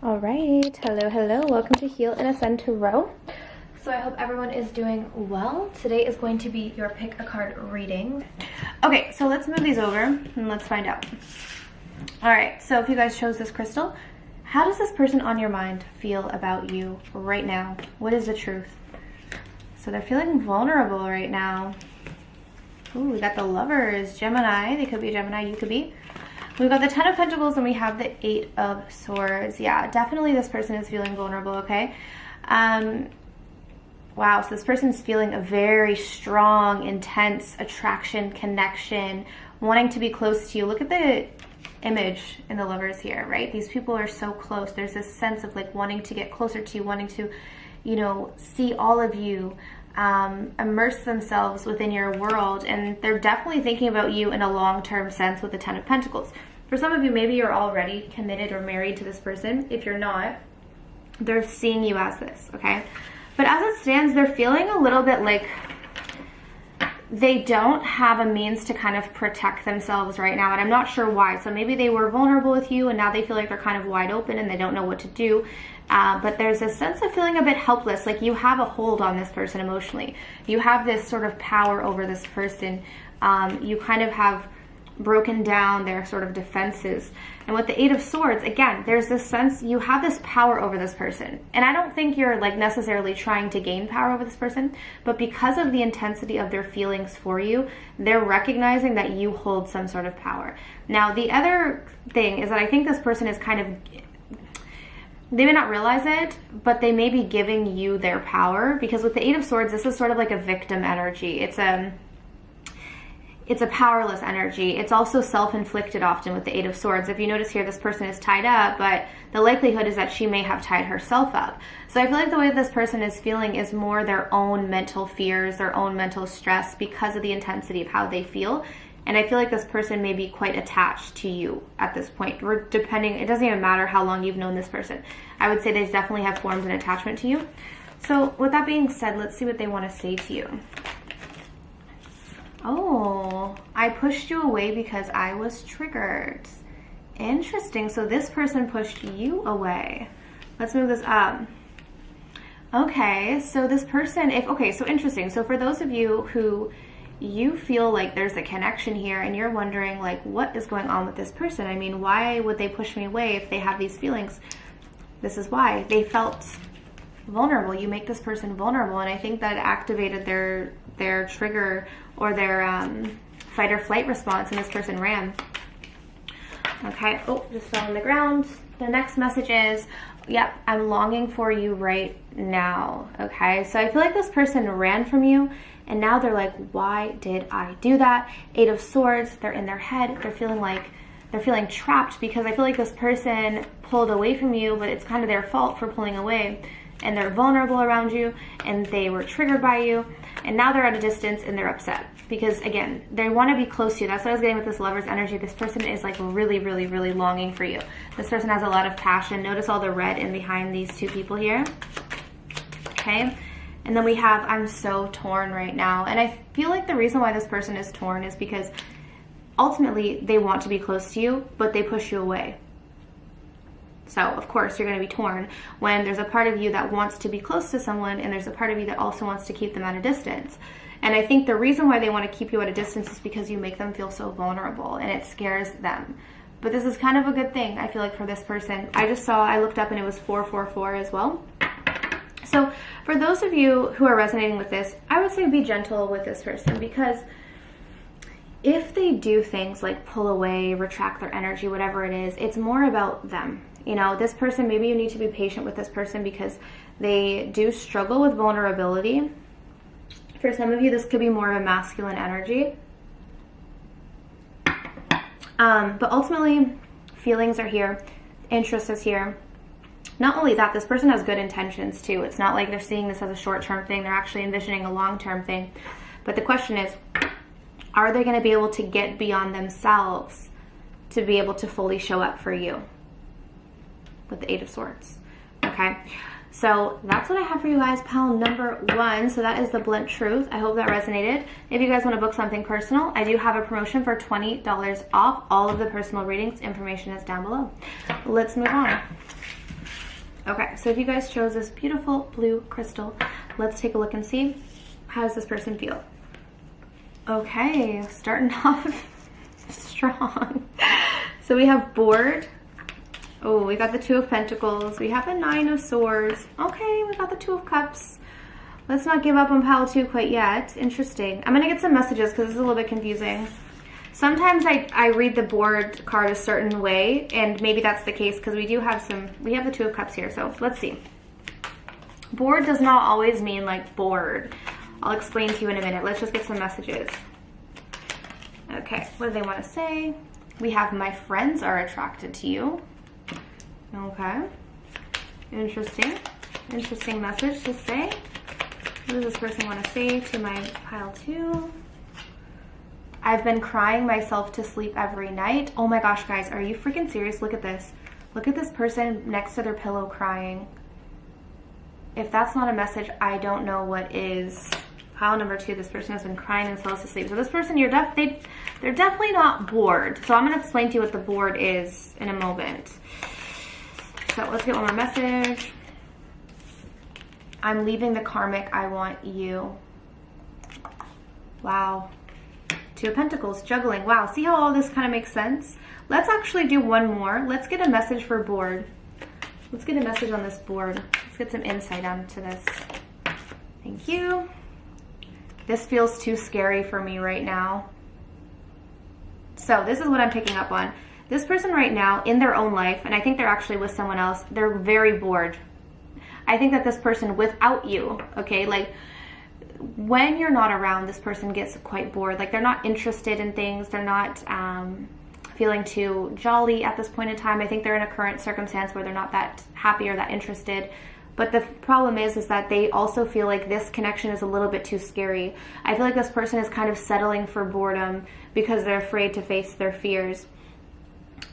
All right, hello, welcome to Heal and Ascend Tarot. So I hope everyone is doing well. Today is going to be your pick a card reading. Okay, so let's move these over and let's find out. All right, so if you guys chose this crystal, how does this person on your mind feel about you right now? What is the truth? So they're feeling vulnerable right now. Ooh, we got the Lovers, Gemini. They could be Gemini, you could be. We've got the Ten of Pentacles and we have the Eight of Swords. Yeah, definitely this person is feeling vulnerable, okay? Wow, so this person's feeling a very strong, intense attraction, connection, wanting to be close to you. Look at the image in the Lovers here, right? These people are so close. There's this sense of like wanting to get closer to you, wanting to, you know, see all of you, immerse themselves within your world, and they're definitely thinking about you in a long-term sense with the Ten of Pentacles. For some of you, maybe you're already committed or married to this person. If you're not, they're seeing you as this, okay? But as it stands, they're feeling a little bit like they don't have a means to kind of protect themselves right now, and I'm not sure why. So maybe they were vulnerable with you and now they feel like they're kind of wide open and they don't know what to do. But there's a sense of feeling a bit helpless, like you have a hold on this person emotionally. You have this sort of power over this person. You kind of have broken down their sort of defenses. And with the Eight of Swords, again, there's this sense you have this power over this person. And I don't think you're like necessarily trying to gain power over this person, but because of the intensity of their feelings for you, they're recognizing that you hold some sort of power. Now, the other thing is that I think this person is kind of, they may not realize it, but they may be giving you their power, because with the Eight of Swords, this is sort of like a victim energy. It's a powerless energy. It's also self-inflicted often with the Eight of Swords. If you notice here, this person is tied up, but the likelihood is that she may have tied herself up. So I feel like the way this person is feeling is more their own mental fears, their own mental stress because of the intensity of how they feel. And I feel like this person may be quite attached to you at this point. Depending, it doesn't even matter how long you've known this person. I would say they definitely have formed an attachment to you. So with that being said, let's see what they want to say to you. Oh, I pushed you away because I was triggered. Interesting. So this person pushed you away. Let's move this up. Okay, so this person, so interesting. So for those of you who you feel like there's a connection here and you're wondering like what is going on with this person, I mean, why would they push me away if they have these feelings? This is why. They felt vulnerable. You make this person vulnerable, and I think that activated their trigger or their fight or flight response, and this person ran. Okay, oh, just fell on the ground. The next message is, yep, I'm longing for you right now. Okay, so I feel like this person ran from you, and now they're like, why did I do that? Eight of Swords, they're in their head. They're feeling trapped because I feel like this person pulled away from you, but it's kind of their fault for pulling away. And they're vulnerable around you, and they were triggered by you, and now they're at a distance and they're upset because, again, they want to be close to you. That's what I was getting with this Lover's energy. This person is like really, really, really longing for you. This person has a lot of passion. Notice all the red in behind these two people here. Okay, and then we have, I'm so torn right now. And I feel like the reason why this person is torn is because ultimately they want to be close to you, but they push you away. So, of course, you're going to be torn when there's a part of you that wants to be close to someone and there's a part of you that also wants to keep them at a distance. And I think the reason why they want to keep you at a distance is because you make them feel so vulnerable and it scares them. But this is kind of a good thing, I feel like, for this person. I looked up and it was 444 as well. So, for those of you who are resonating with this, I would say be gentle with this person, because if they do things like pull away, retract their energy, whatever it is, it's more about them. You know, this person, maybe you need to be patient with this person because they do struggle with vulnerability. For some of you, this could be more of a masculine energy. But ultimately, feelings are here. Interest is here. Not only that, this person has good intentions too. It's not like they're seeing this as a short-term thing. They're actually envisioning a long-term thing. But the question is, are they going to be able to get beyond themselves to be able to fully show up for you? With the Eight of Swords. Okay, so that's what I have for you guys, pile number 1. So that is the Blunt Truth. I hope that resonated. If you guys want to book something personal, I do have a promotion for $20 off all of the personal readings. Information is down below. Let's move on. Okay, so if you guys chose this beautiful blue crystal, let's take a look and see, how does this person feel? Okay, starting off strong. So we have bored. Oh, we got the Two of Pentacles. We have a Nine of Swords. Okay, we got the Two of Cups. Let's not give up on pile 2 quite yet. Interesting. I'm going to get some messages because this is a little bit confusing. Sometimes I read the board card a certain way, and maybe that's the case because we have the Two of Cups here. So let's see. Bored does not always mean like bored. I'll explain to you in a minute. Let's just get some messages. Okay, what do they want to say? We have my friends are attracted to you. Okay. Interesting. Interesting message to say. What does this person want to say to my pile 2? I've been crying myself to sleep every night. Oh my gosh, guys, are you freaking serious? Look at this. Look at this person next to their pillow crying. If that's not a message, I don't know what is. Pile number 2, this person has been crying themselves to sleep. So this person, they're definitely not bored. So I'm going to explain to you what the bored is in a moment. So let's get one more message. I'm leaving the karmic, I want you. Wow. Two of Pentacles, juggling. Wow, see how all this kind of makes sense? Let's actually do one more. Let's get a message for bored. Let's get a message on this board. Let's get some insight onto this. Thank you. This feels too scary for me right now. So this is what I'm picking up on. This person right now in their own life, and I think they're actually with someone else, they're very bored. I think that this person without you, okay, like when you're not around, this person gets quite bored. Like they're not interested in things. They're not feeling too jolly at this point in time. I think they're in a current circumstance where they're not that happy or that interested. But the problem is that they also feel like this connection is a little bit too scary. I feel like this person is kind of settling for boredom because they're afraid to face their fears.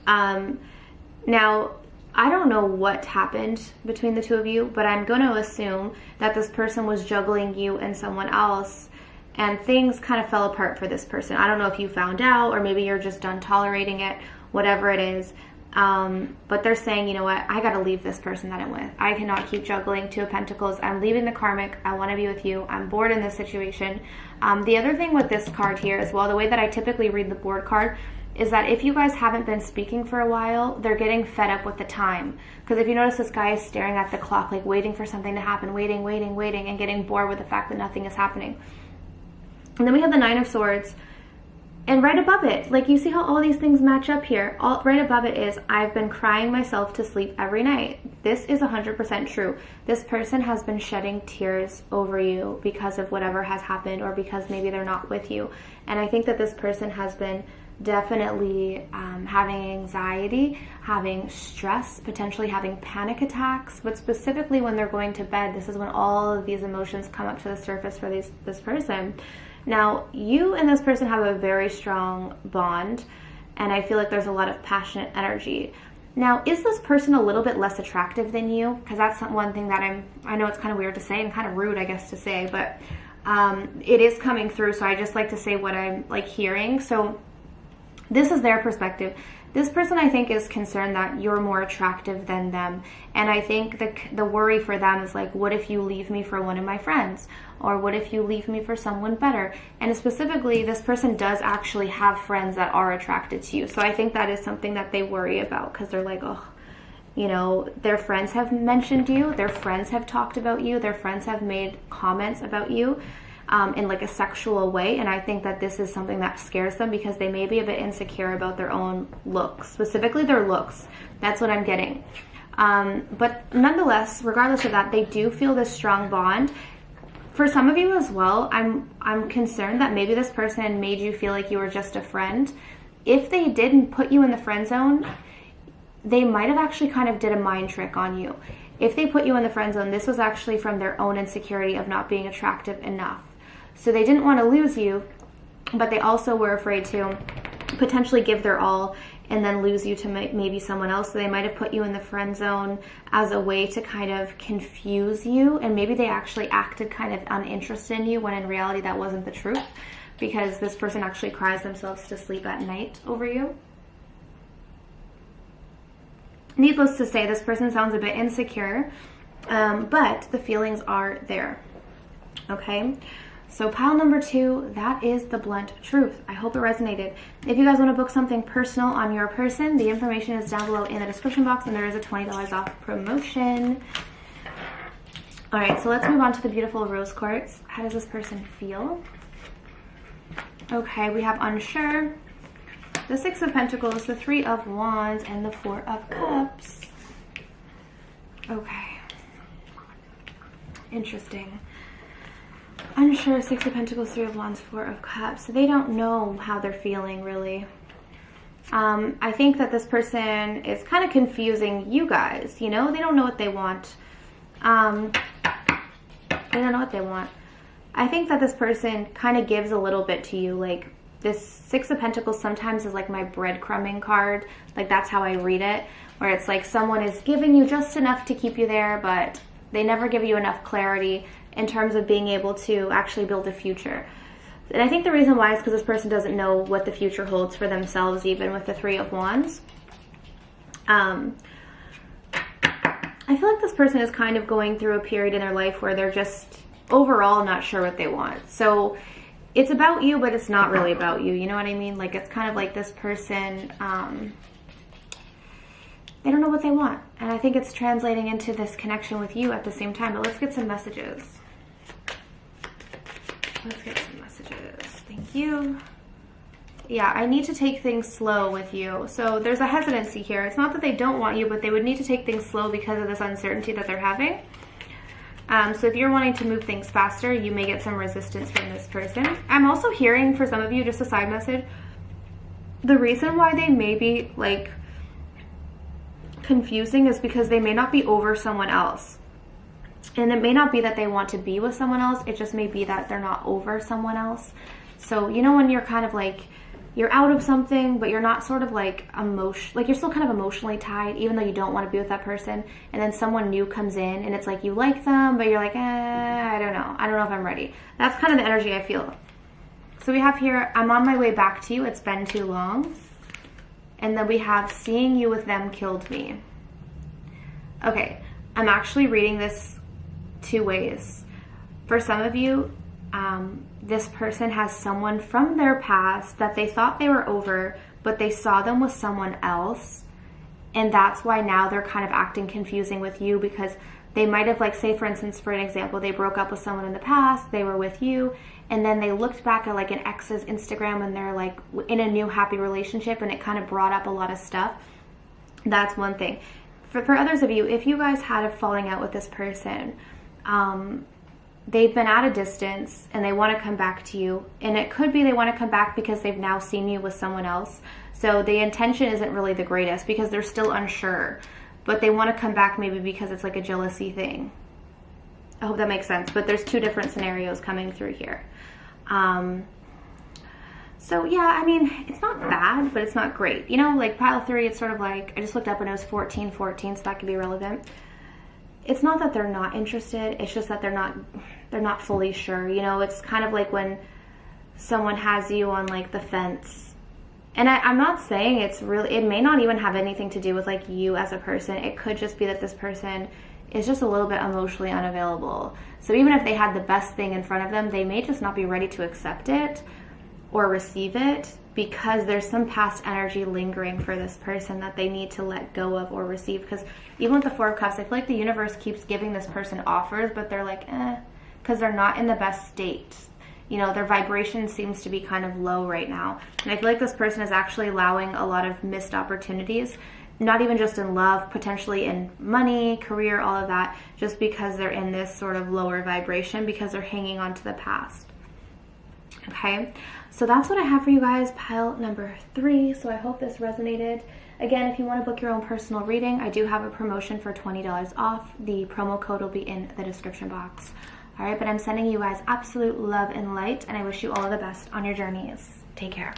Now, I don't know what happened between the two of you, but I'm going to assume that this person was juggling you and someone else, and things kind of fell apart for this person. I don't know if you found out, or maybe you're just done tolerating it, whatever it is. But they're saying, you know what, I got to leave this person that I'm with. I cannot keep juggling. Two of Pentacles. I'm leaving the karmic. I want to be with you. I'm bored in this situation. The other thing with this card here as well, the way that I typically read the board card, is that if you guys haven't been speaking for a while, they're getting fed up with the time. Because if you notice, this guy is staring at the clock, like waiting for something to happen, waiting, and getting bored with the fact that nothing is happening. And then we have the Nine of Swords. And right above it, like you see how all these things match up here? Right above it is, I've been crying myself to sleep every night. This is 100% true. This person has been shedding tears over you because of whatever has happened, or because maybe they're not with you. And I think that this person has been definitely having anxiety, having stress, potentially having panic attacks. But specifically when they're going to bed, this is when all of these emotions come up to the surface for this person. Now, you and this person have a very strong bond, and I feel like there's a lot of passionate energy. Now, is this person a little bit less attractive than you? Because that's one thing that I know it's kind of weird to say and kind of rude, I guess, to say, but it is coming through, so I just like to say what I'm like hearing. So this is their perspective. This person, I think, is concerned that you're more attractive than them. And I think the worry for them is like, what if you leave me for one of my friends? Or what if you leave me for someone better? And specifically, this person does actually have friends that are attracted to you. So I think that is something that they worry about, because they're like, oh, you know, their friends have mentioned you. Their friends have talked about you. Their friends have made comments about you. In like a sexual way, and I think that this is something that scares them because they may be a bit insecure about their own looks, specifically their looks. That's what I'm getting. But nonetheless, regardless of that, they do feel this strong bond. For some of you as well, I'm concerned that maybe this person made you feel like you were just a friend. If they didn't put you in the friend zone, they might have actually kind of did a mind trick on you. If they put you in the friend zone, this was actually from their own insecurity of not being attractive enough. So they didn't want to lose you, but they also were afraid to potentially give their all and then lose you to maybe someone else. So they might have put you in the friend zone as a way to kind of confuse you, and maybe they actually acted kind of uninterested in you when in reality that wasn't the truth, because this person actually cries themselves to sleep at night over you. needless to say, this person sounds a bit insecure, but the feelings are there. Okay, so pile number 2, that is the blunt truth. I hope it resonated. If you guys want to book something personal on your person, the information is down below in the description box, and there is a $20 off promotion. All right, so let's move on to the beautiful rose quartz. How does this person feel? Okay, we have unsure, the 6 of Pentacles, the 3 of Wands, and the 4 of Cups. Okay. Interesting. Unsure, 6 of Pentacles, 3 of Wands, 4 of Cups. So they don't know how they're feeling, really. I think that this person is kind of confusing you guys, you know? They don't know what they want. They don't know what they want. I think that this person kind of gives a little bit to you. Like, this 6 of Pentacles sometimes is like my breadcrumbing card. Like, that's how I read it. Where it's like someone is giving you just enough to keep you there, but they never give you enough clarity in terms of being able to actually build a future. And I think the reason why is because this person doesn't know what the future holds for themselves, even with the 3 of Wands. I feel like this person is kind of going through a period in their life where they're just overall not sure what they want. So it's about you, but it's not really about you. You know what I mean? Like, it's kind of like this person, they don't know what they want. And I think it's translating into this connection with you at the same time. But let's get some messages. Let's get some messages. Thank you. Yeah, I need to take things slow with you. So there's a hesitancy here. It's not that they don't want you, but they would need to take things slow because of this uncertainty that they're having. So if you're wanting to move things faster, you may get some resistance from this person. I'm also hearing, for some of you, just a side message, the reason why they may be, like, confusing is because they may not be over someone else. And it may not be that they want to be with someone else. It just may be that they're not over someone else. So, you know, when you're kind of like, you're out of something, but you're not sort of like you're still kind of emotionally tied, even though you don't want to be with that person. And then someone new comes in and it's like you like them, but you're like, I don't know. I don't know if I'm ready. That's kind of the energy I feel. So we have here, I'm on my way back to you. It's been too long. And then we have, seeing you with them killed me. Okay, I'm actually reading this 2 ways. For some of you, this person has someone from their past that they thought they were over, but they saw them with someone else. And that's why now they're kind of acting confusing with you, because they might have, like, say for instance, for an example, they broke up with someone in the past, they were with you, and then they looked back at like an ex's Instagram and they're like in a new happy relationship, and it kind of brought up a lot of stuff. That's one thing. For others of you, if you guys had a falling out with this person, they've been at a distance and they want to come back to you. And it could be they want to come back because they've now seen you with someone else. So the intention isn't really the greatest because they're still unsure. But they want to come back maybe because it's like a jealousy thing. I hope that makes sense. But there's 2 different scenarios coming through here. So yeah, I mean, it's not bad, but it's not great. You know, like pile 3, it's sort of like, I just looked up and it was 14-14, so that could be relevant. It's not that they're not interested, it's just that they're not fully sure. You know, it's kind of like when someone has you on like the fence. And I'm not saying it's really, it may not even have anything to do with like you as a person. It could just be that this person is just a little bit emotionally unavailable. So even if they had the best thing in front of them, they may just not be ready to accept it or receive it because there's some past energy lingering for this person that they need to let go of or receive. Because even with the 4 of Cups, I feel like the universe keeps giving this person offers, but they're like, because they're not in the best state. You know, their vibration seems to be kind of low right now. And I feel like this person is actually allowing a lot of missed opportunities, not even just in love, potentially in money, career, all of that, just because they're in this sort of lower vibration because they're hanging on to the past. Okay, so that's what I have for you guys, pile number 3. So I hope this resonated. Again, if you want to book your own personal reading, I do have a promotion for $20 off. The promo code will be in the description box. All right, but I'm sending you guys absolute love and light, and I wish you all the best on your journeys. Take care.